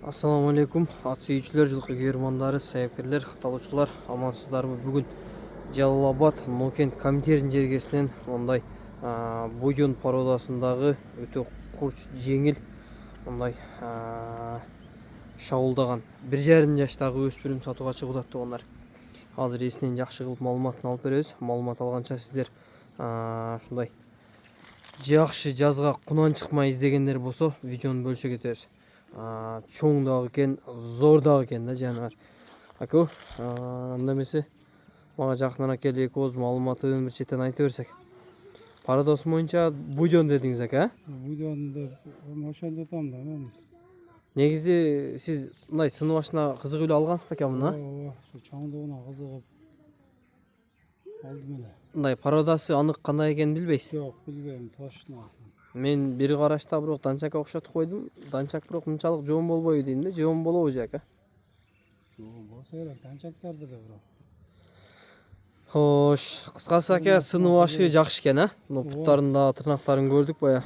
Assalamu alaikum. Ат сүйүүчүлөр, жылкы көрөрмандары, саяпкерлер, катталуучулар, амансыздарбы? Бүгүн Жалал-Абад Нокент комитетинин жергесинен мындай буйон породасындагы өтө курч жеңил мындай шабуулдаган 1,5 жаштагы өспүрүм сатууга чыгууда тугандар. Азыр эсинен жакшы кылып маалыматын алып беребиз. Маалымат алганча сиздер ушундай жакшы жазга кунан чыкмай издегендер болсо видеону бөлүшө кетебиз. Чоң дагы экен, зор дагы экен да жаныбар. Аку, анда эмесе мага жакыныраак келип эки ооз маалыматын бир четен айта берсек. Парадос боюнча будон дедиңиз ака? Будонду ошондо атам да мен. Негизи сиз мындай сынып башына кызыгып эле алгансыз бекен муну? Ооба, ошо чоңдугуна кызыгып алдым эле. Мындай пародасы анык кандай экенин билбейсиз? Жок, билбейм, точно. Мен бир карашта бирок Данчакка окшотуп койдум. Данчак бирок мынчалык жоон болбойбу дейм да, жоон болобу жака? Жок, болсо керек, данчактар деле бирок. Хош, кыскасы ака сынып башы жакшы экен, а? Буттарында тырнактарын көрдүк бая.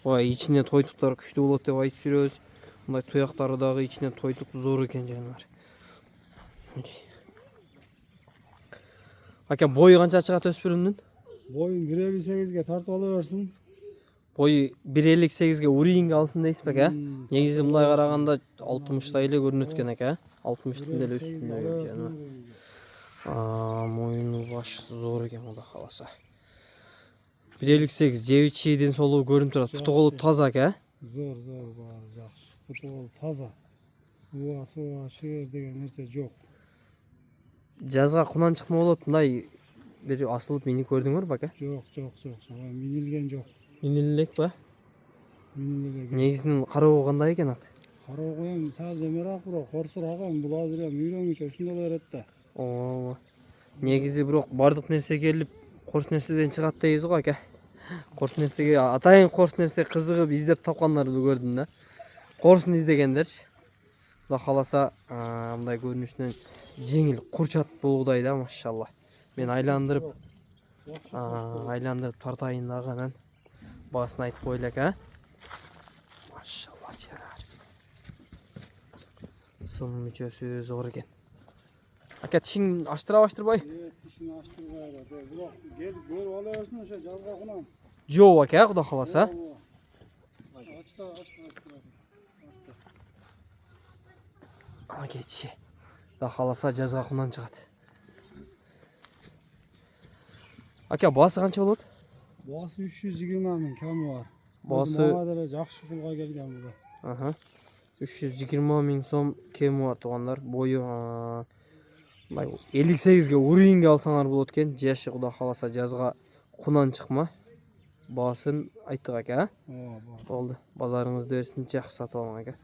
Бая ичине тойтуктар күчтүү болот деп айтып жүрөбүз. Мындай туяктары дагы ичине тойтук зор экен жаныбар. Ака бою канча чыгат өспүрүмдүн? Боюн 1,58ге тартып ала берсин. Бою 1,58ге урийинге алсын дейсиз беке? Негизи мындай караганда 60 эле көрүнөт экен ака. 60 эле үстүндө жаныбар. Моюну баш зор экен Кудай кааласа. 1,58 жебичи ден солуу көрүнүп турат. Путу колу таза ака. Зор, баары жакшы. Путу колу таза. Сууга шигер деген нерсе жок. Жазга кунан чыкма болот, мындай бир асылып минип көрдүңөрбү ака? Жок. Минилген жок. Миниле элек ба? Миниле элек. Негизинен кароого кандай экен ат? Кароого эми саз эмерак бирок корсураак эми бул азыр эми үйрөнгүчө ушундай эле берет да. Ооба. Негизи бирок бардык нерсе келип корс нерседен чыгат дейбиз го ака. Корс нерсеге атайын корс нерсе кызыгып издеп тапкандарды көрдүм да. Корсун издегендерчи. Кудай кааласа мындай көрүнүшүнөн жеңил курчат болгудай да, машалла. Мен айландырып тартайын дагы анан баасын айтып коелу ака. Машалла жарар. Сын мүчөсү зор экен. Ака тишиң аштыра-аштырбай? Тишини аштырбай да. Бирок келип көрүп ала берсин ошо жазга кунам. Жок ака, Кудай кааласа. Ачта. Кетши. Кудай кааласа жазга кунан чыгат. Ака баасы канча болот? Баасы 320 миң кеми бар. Баасы мага деле жакшы пулга келген бул. 320 миң сом кеми бар тугандар. Бою 58ге урийинге алсаңар болот экен. Жашы Кудай кааласа жазга кунан чыкма. Баасын айттык ака. Ооба. Болду. Базарыңызды берсин, жакшы сатып алың ака.